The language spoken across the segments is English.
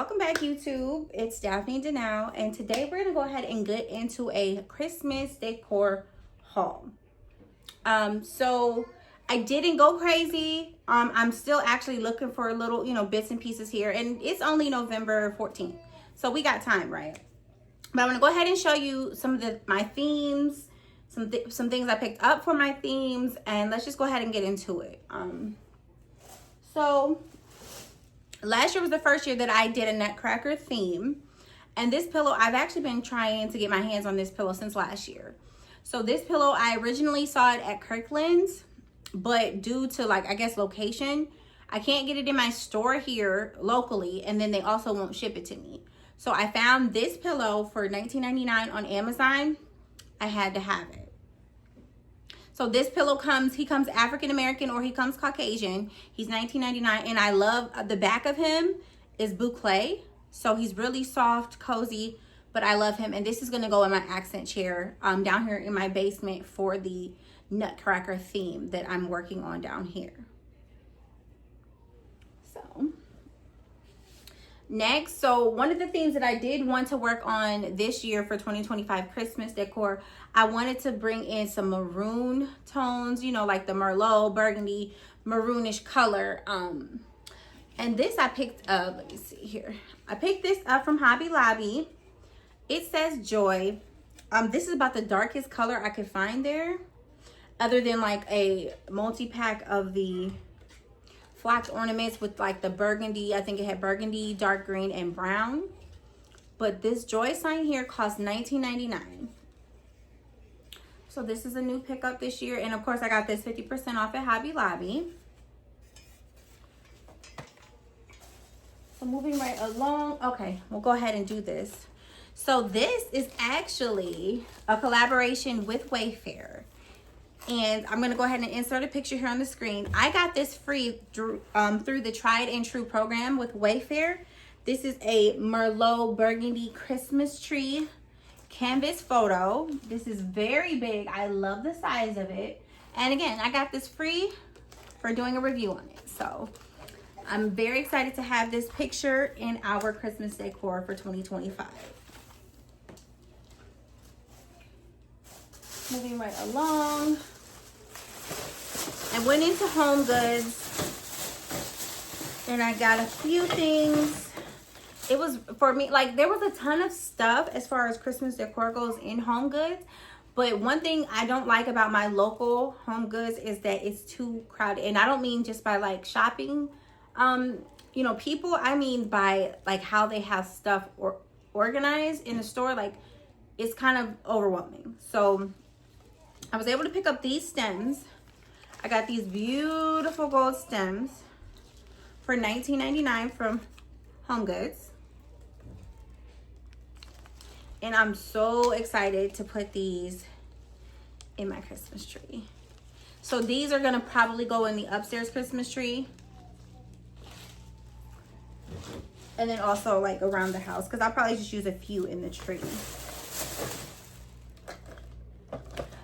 welcome back, YouTube. It's Daphne Denow, and today we're gonna go ahead and get into a Christmas decor haul. So I didn't go crazy. I'm still actually looking for little, bits and pieces here, and it's only November 14th, so we got time, right? But I'm gonna go ahead and show you some of my themes, some things I picked up for my themes, and let's just go ahead and get into it. So last year was the first year that I did a Nutcracker theme. And this pillow, I've actually been trying to get my hands on this pillow since last year. So this pillow, I originally saw it at Kirkland's, but due to location, I can't get it in my store here locally, and then they also won't ship it to me. So I found this pillow for $19.99 on Amazon. I had to have it. So this pillow he comes African American or he comes Caucasian. He's $19.99, and I love the back of him is boucle. So he's really soft, cozy, but I love him. And this is gonna go in my accent chair down here in my basement for the Nutcracker theme that I'm working on down here. So next, so one of the themes that I did want to work on this year for 2025 Christmas decor, I wanted to bring in some maroon tones, like the Merlot, burgundy, maroonish color. And this I picked up, let me see here. I picked this up from Hobby Lobby. It says Joy. This is about the darkest color I could find there, other than like a multi-pack of the flocked ornaments with like the burgundy. I think it had burgundy, dark green, and brown. But this Joy sign here cost $19.99. So this is a new pickup this year. And of course I got this 50% off at Hobby Lobby. So moving right along. Okay, we'll go ahead and do this. So this is actually a collaboration with Wayfair. And I'm going to go ahead and insert a picture here on the screen. I got this free through the Tried and True program with Wayfair. This is a Merlot Burgundy Christmas tree canvas photo. This is very big. I love the size of it. And again, I got this free for doing a review on it. So I'm very excited to have this picture in our Christmas decor for 2025. Moving right along. I went into Home Goods and I got a few things. It was, for me, there was a ton of stuff as far as Christmas decor goes in Home Goods. But one thing I don't like about my local Home Goods is that it's too crowded. And I don't mean just by shopping, people. I mean by how they have stuff organized in the store. It's kind of overwhelming. So I was able to pick up these stems. I got these beautiful gold stems for $19.99 from Home Goods. And I'm so excited to put these in my Christmas tree. So these are gonna probably go in the upstairs Christmas tree. And then also around the house, because I'll probably just use a few in the tree.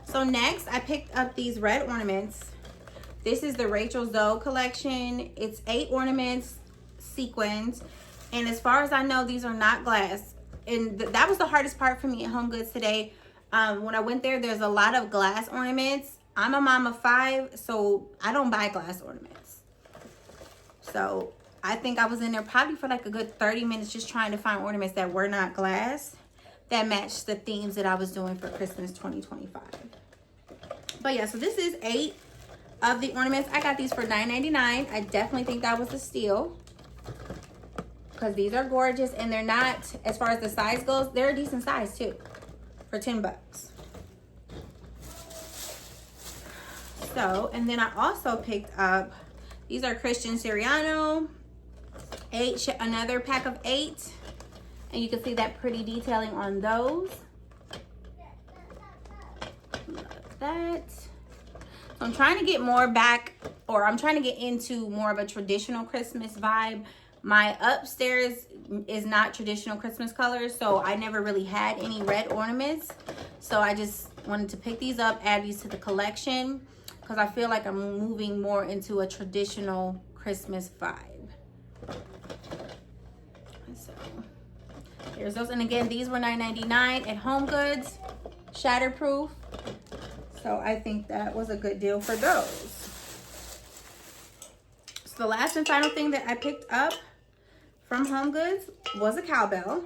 So next, I picked up these red ornaments. This is the Rachel Zoe collection. It's 8 ornaments, sequins. And as far as I know, these are not glass. And that was the hardest part for me at Home Goods today. When I went there, there's a lot of glass ornaments. I'm a mom of 5, so I don't buy glass ornaments. So I think I was in there probably for a good 30 minutes just trying to find ornaments that were not glass that matched the themes that I was doing for Christmas 2025. But yeah, so this is 8 of the ornaments. I got these for $9.99. I definitely think that was a steal, because these are gorgeous, and they're not, as far as the size goes, they're a decent size too for 10 bucks. So, and then I also picked up, these are Christian Siriano, another pack of 8. And you can see that pretty detailing on those. Love that. So I'm trying to get more back, or I'm trying to get into more of a traditional Christmas vibe. My upstairs is not traditional Christmas colors, so I never really had any red ornaments. So I just wanted to pick these up, add these to the collection, because I feel like I'm moving more into a traditional Christmas vibe. So Here's those. And again, these were $9.99 at Home Goods, shatterproof. So I think that was a good deal for those. So the last and final thing that I picked up from Home Goods was a cowbell.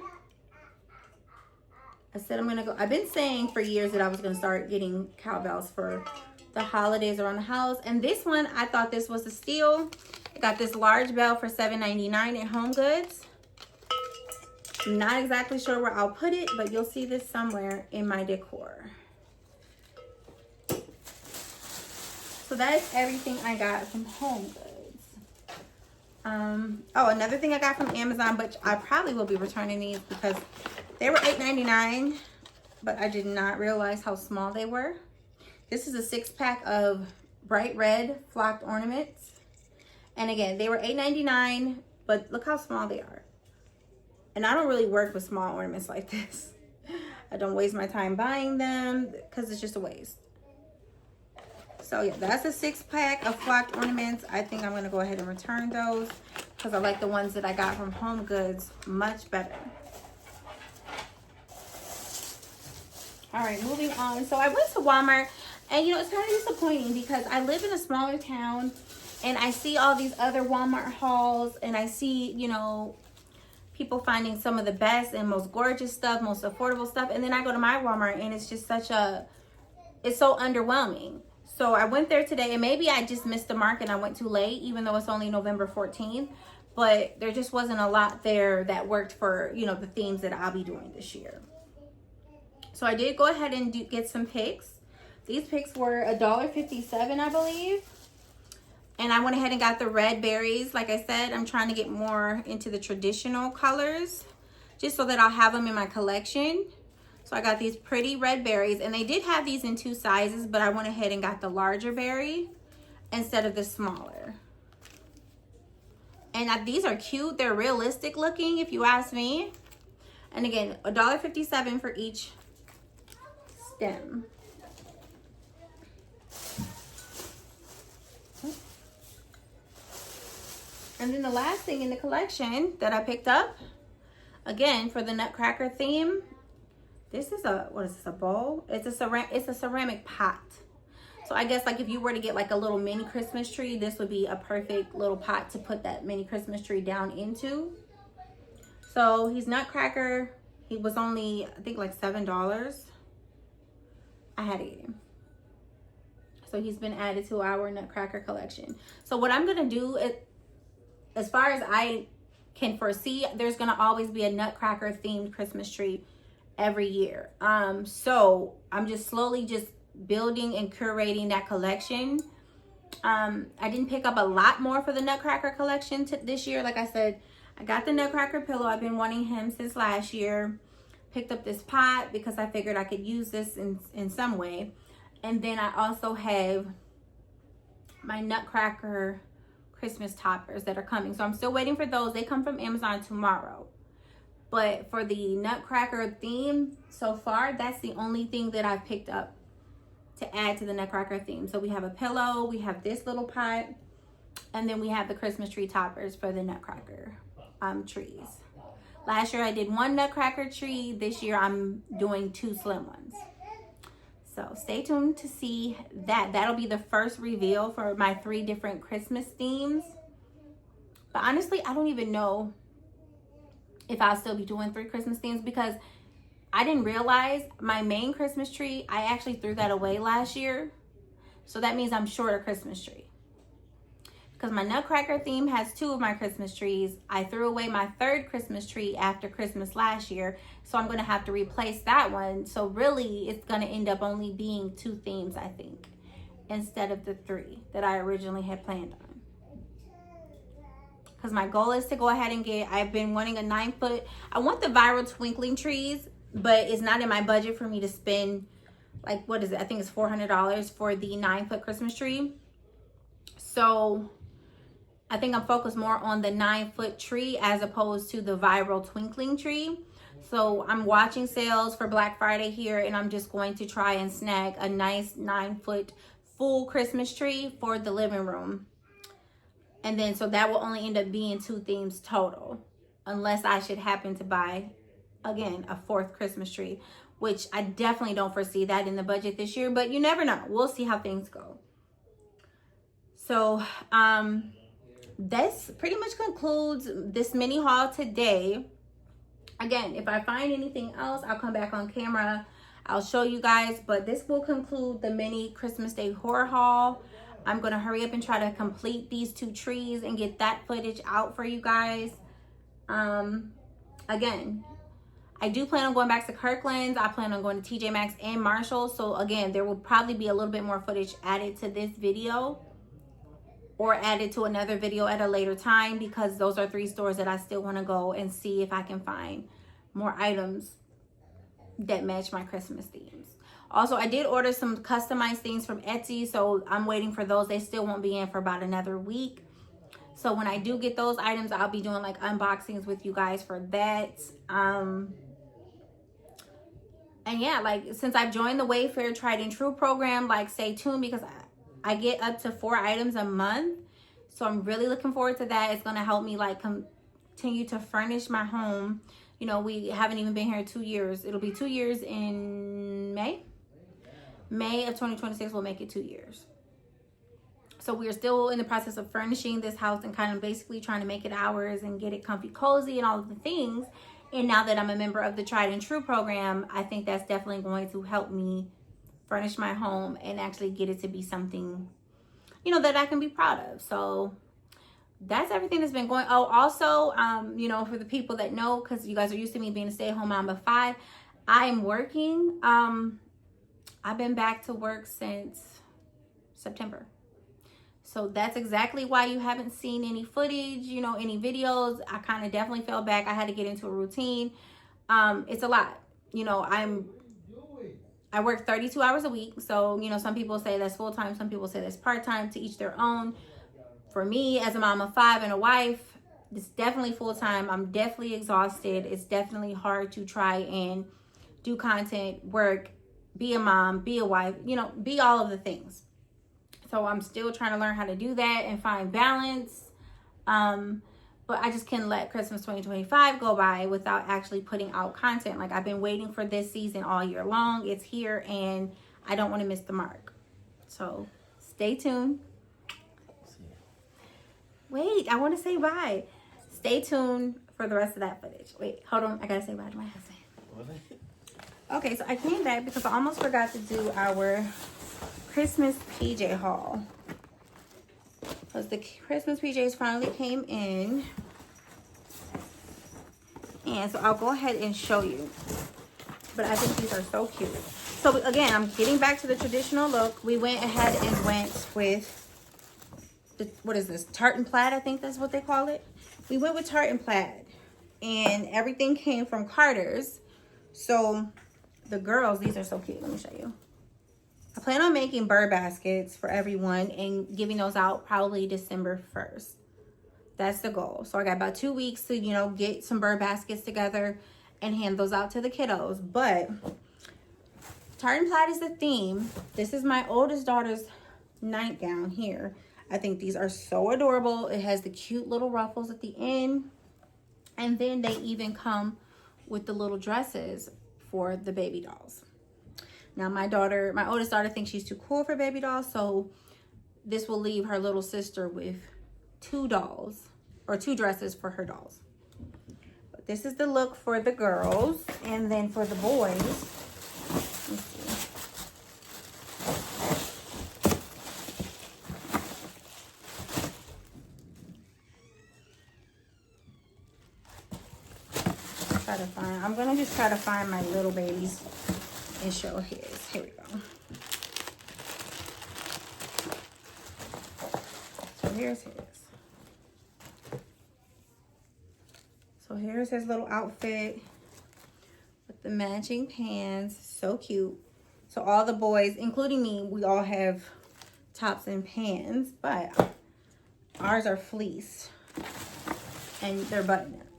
I said I've been saying for years that I was gonna start getting cowbells for the holidays around the house. And this one, I thought this was a steal. I got this large bell for $7.99 at Home Goods. I'm not exactly sure where I'll put it, but you'll see this somewhere in my decor. So that's everything I got from Home Goods. Oh, another thing I got from Amazon, which I probably will be returning these because they were $8.99, but I did not realize how small they were. This is a 6-pack of bright red flocked ornaments. And again, they were $8.99, but look how small they are. And I don't really work with small ornaments like this. I don't waste my time buying them because it's just a waste. So yeah, that's a 6-pack of flocked ornaments. I think I'm going to go ahead and return those because I like the ones that I got from Home Goods much better. All right, moving on. So I went to Walmart, and you know, it's kind of disappointing because I live in a smaller town and I see all these other Walmart hauls, and I see, you know, people finding some of the best and most gorgeous stuff, most affordable stuff. And then I go to my Walmart and it's just it's so underwhelming. So I went there today, and maybe I just missed the mark and I went too late, even though it's only November 14th. But there just wasn't a lot there that worked for, you know, the themes that I'll be doing this year. So I did go ahead and get some picks. These picks were $1.57, I believe. And I went ahead and got the red berries. Like I said, I'm trying to get more into the traditional colors just so that I'll have them in my collection. So I got these pretty red berries, and they did have these in 2 sizes, but I went ahead and got the larger berry instead of the smaller. And these are cute. They're realistic looking, if you ask me. And again, $1.57 for each stem. And then the last thing in the collection that I picked up, again, for the Nutcracker theme, this is what is this, a bowl? It's a ceramic pot. So I guess like if you were to get like a little mini Christmas tree, this would be a perfect little pot to put that mini Christmas tree down into. So he's Nutcracker. He was only, I think, like $7. I had to get him. So he's been added to our Nutcracker collection. So what I'm gonna do is, as far as I can foresee, there's gonna always be a Nutcracker themed Christmas tree every year. So I'm just slowly just building and curating that collection. I didn't pick up a lot more for the Nutcracker collection this year. Like I said, I got the Nutcracker pillow. I've been wanting him since last year. Picked up this pot because I figured I could use this in some way. And then I also have my Nutcracker Christmas toppers that are coming. So I'm still waiting for those. They come from Amazon tomorrow. But for the Nutcracker theme so far, that's the only thing that I've picked up to add to the Nutcracker theme. So we have a pillow, we have this little pot, and then we have the Christmas tree toppers for the Nutcracker trees. Last year I did 1 Nutcracker tree. This year I'm doing 2 slim ones. So stay tuned to see that. That'll be the first reveal for my 3 different Christmas themes. But honestly, I don't even know if I'll still be doing 3 Christmas themes because I didn't realize my main Christmas tree, I actually threw that away last year. So that means I'm short a Christmas tree. Because my Nutcracker theme has 2 of my Christmas trees. I threw away my 3rd Christmas tree after Christmas last year. So I'm going to have to replace that one. So really, it's going to end up only being 2 themes, I think, instead of the 3 that I originally had planned on. Because my goal is to go ahead and I've been wanting a 9-foot. I want the viral twinkling trees, but it's not in my budget for me to spend, like, what is it? I think it's $400 for the 9-foot Christmas tree. So I think I'm focused more on the 9-foot tree as opposed to the viral twinkling tree. So I'm watching sales for Black Friday here, and I'm just going to try and snag a nice 9-foot full Christmas tree for the living room. And then, so that will only end up being 2 themes total. unless I should happen to buy, again, a 4th Christmas tree, which I definitely don't foresee that in the budget this year, but you never know. We'll see how things go. So this pretty much concludes this mini haul today. Again, if I find anything else, I'll come back on camera. I'll show you guys, but this will conclude the mini Christmas Day horror haul. I'm gonna hurry up and try to complete these 2 trees and get that footage out for you guys. Again, I do plan on going back to Kirkland's. I plan on going to TJ Maxx and Marshalls. So again, there will probably be a little bit more footage added to this video or added to another video at a later time, because those are 3 stores that I still want to go and see if I can find more items that match my Christmas themes. Also, I did order some customized things from Etsy, so I'm waiting for those. They still won't be in for about another week. So when I do get those items, I'll be doing like unboxings with you guys for that. And yeah, like since I've joined the Wayfair Tried and True program, like stay tuned, because I get up to 4 items a month. So I'm really looking forward to that. It's going to help me like continue to furnish my home. You know, we haven't even been here 2 years. It'll be 2 years in May. May of 2026 will make it 2 years. So we're still in the process of furnishing this house and kind of basically trying to make it ours and get it comfy, cozy, and all of the things. And now that I'm a member of the Tried and True program, I think that's definitely going to help me furnish my home and actually get it to be something, you know, that I can be proud of. So that's everything that's been going. Oh, also, you know, for the people that know, because you guys are used to me being a stay-at-home mom of 5, I am working. I've been back to work since September. So that's exactly why you haven't seen any footage, you know, any videos. I kind of definitely fell back. I had to get into a routine. It's a lot. You know, I work 32 hours a week. So, you know, some people say that's full-time. Some people say that's part-time, to each their own. For me, as a mom of 5 and a wife, it's definitely full-time. I'm definitely exhausted. It's definitely hard to try and do content, work, be a mom, be a wife, you know, be all of the things. So I'm still trying to learn how to do that and find balance. But I just can't let Christmas 2025 go by without actually putting out content. Like, I've been waiting for this season all year long. It's here and I don't want to miss the mark. So stay tuned. Wait, I want to say bye. Stay tuned for the rest of that footage. Wait, hold on. I got to say bye to my husband. Okay, so I came back because I almost forgot to do our Christmas PJ haul, because the Christmas PJs finally came in, and so I'll go ahead and show you. But I think these are so cute. So again, I'm getting back to the traditional look. We went ahead and went with the, what is this, tartan plaid? I think that's what they call it. We went with tartan plaid, and everything came from Carter's. So the girls, these are so cute. Let me show you. I plan on making bird baskets for everyone and giving those out probably December 1st. That's the goal. So I got about 2 weeks to, you know, get some bird baskets together and hand those out to the kiddos. But tartan plaid is the theme. This is my oldest daughter's nightgown here. I think these are so adorable. It has the cute little ruffles at the end. And then they even come with the little dresses for the baby dolls. Now my oldest daughter thinks she's too cool for baby dolls, so this will leave her little sister with 2 dolls, or 2 dresses for her dolls. But this is the look for the girls, and then for the boys, let's see. I'm gonna just try to find my little babies and show his. Here we go. So here's his. So here's his little outfit with the matching pants. So cute. So all the boys, including me, we all have tops and pants, but ours are fleece and they're button-ups.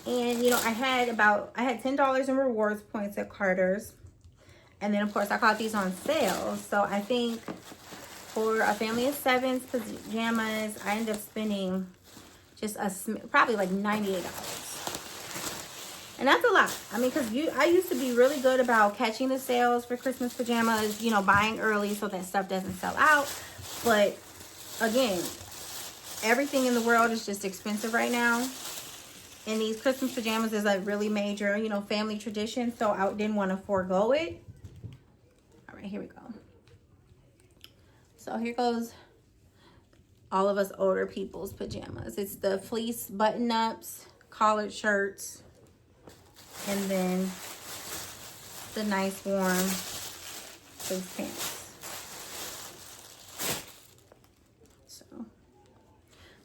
And, you know, I had $10 in rewards points at Carter's. And then, of course, I got these on sale. So I think For a family of 7's pajamas, I ended up spending just probably like $98. And that's a lot. I mean, because I used to be really good about catching the sales for Christmas pajamas, you know, buying early so that stuff doesn't sell out. But again, everything in the world is just expensive right now. And these Christmas pajamas is a really major, you know, family tradition. So I didn't want to forego it. All right, here we go. So here goes all of us older people's pajamas. It's the fleece button-ups, collared shirts, and then the nice warm fleece pants. So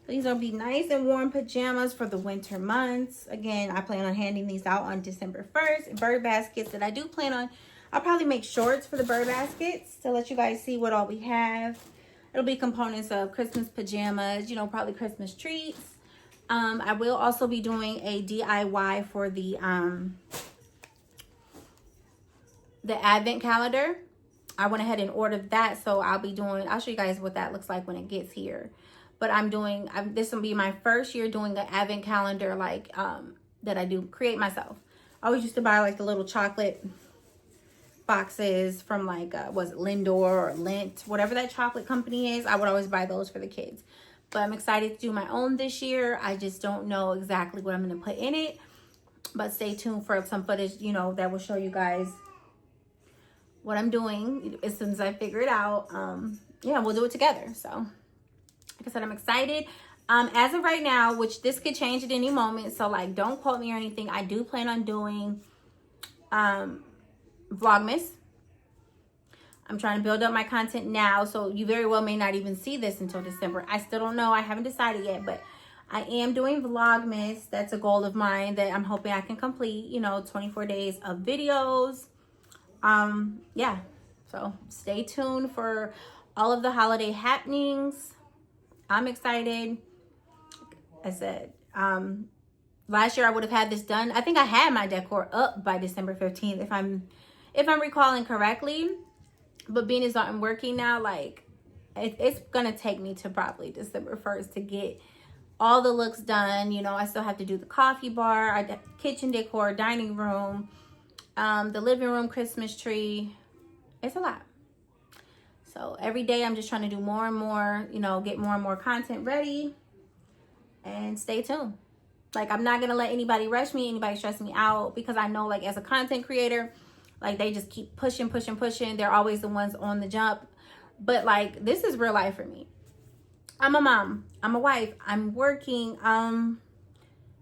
these will be nice and warm pajamas for the winter months. Again, I plan on handing these out on December 1st. Bird baskets that I do plan on. I'll probably make shorts for the bird baskets to let you guys see what all we have. It'll be components of Christmas pajamas, you know, probably Christmas treats. I will also be doing a DIY for the advent calendar. I went ahead and ordered that, so I'll show you guys what that looks like when it gets here. But this will be my first year doing the advent calendar, like, that I do create myself. I always used to buy like the little chocolate boxes from like, was it Lindor or Lindt, whatever that chocolate company is. I would always buy those for the kids. But I'm excited to do my own this year. I just don't know exactly what I'm going to put in it. But stay tuned for some footage, you know, that will show you guys what I'm doing as soon as I figure it out. Yeah, we'll do it together. So, like I said, I'm excited. As of right now, which this could change at any moment, so like don't quote me or anything, I do plan on doing Vlogmas. I'm trying to build up my content now, so you very well may not even see this until December. I still don't know. I haven't decided yet, but I am doing Vlogmas. That's a goal of mine that I'm hoping I can complete, you know, 24 days of videos. Yeah, so stay tuned for all of the holiday happenings. I'm excited. I said, last year I would have had this done. I think I had my decor up by December 15th, if I'm recalling correctly. But being as I'm working now, like, it's gonna take me to probably December 1st to get all the looks done. You know, I still have to do the coffee bar, kitchen decor, dining room, the living room Christmas tree. It's a lot. So every day I'm just trying to do more and more, you know, get more and more content ready. And stay tuned. Like, I'm not gonna let anybody rush me, anybody stress me out, because I know, like, as a content creator, like, they just keep pushing. They're always the ones on the jump. But like, this is real life for me. I'm a mom, I'm a wife, I'm working.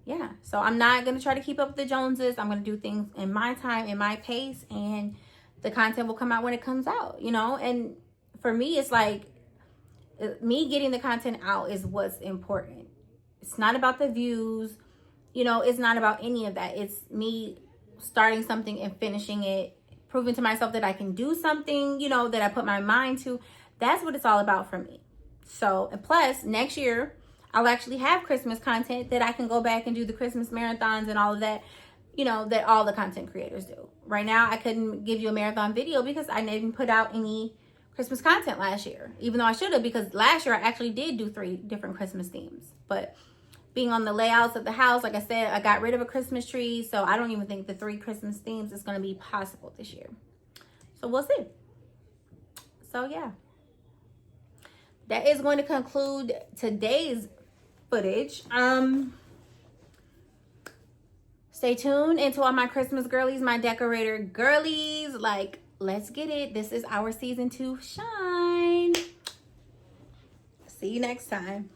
Yeah, so I'm not gonna try to keep up with the Joneses. I'm gonna do things in my time, in my pace, and the content will come out when it comes out, you know. And for me, it's like, me getting the content out is what's important. It's not about the views, you know, it's not about any of that. It's me starting something and finishing it, proving to myself that I can do something, you know, that I put my mind to. That's what it's all about for me. So, and plus, next year, I'll actually have Christmas content that I can go back and do the Christmas marathons and all of that, you know, that all the content creators do. Right now, I couldn't give you a marathon video because I didn't put out any Christmas content last year, even though I should have, because last year I actually did do 3 different Christmas themes. But being on the layouts of the house, like I said, I got rid of a Christmas tree, so I don't even think the 3 Christmas themes is going to be possible this year. So we'll see. So yeah, that is going to conclude today's footage. Stay tuned. And to all my Christmas girlies, my decorator girlies, like, let's get it. This is our season to shine. See you next time.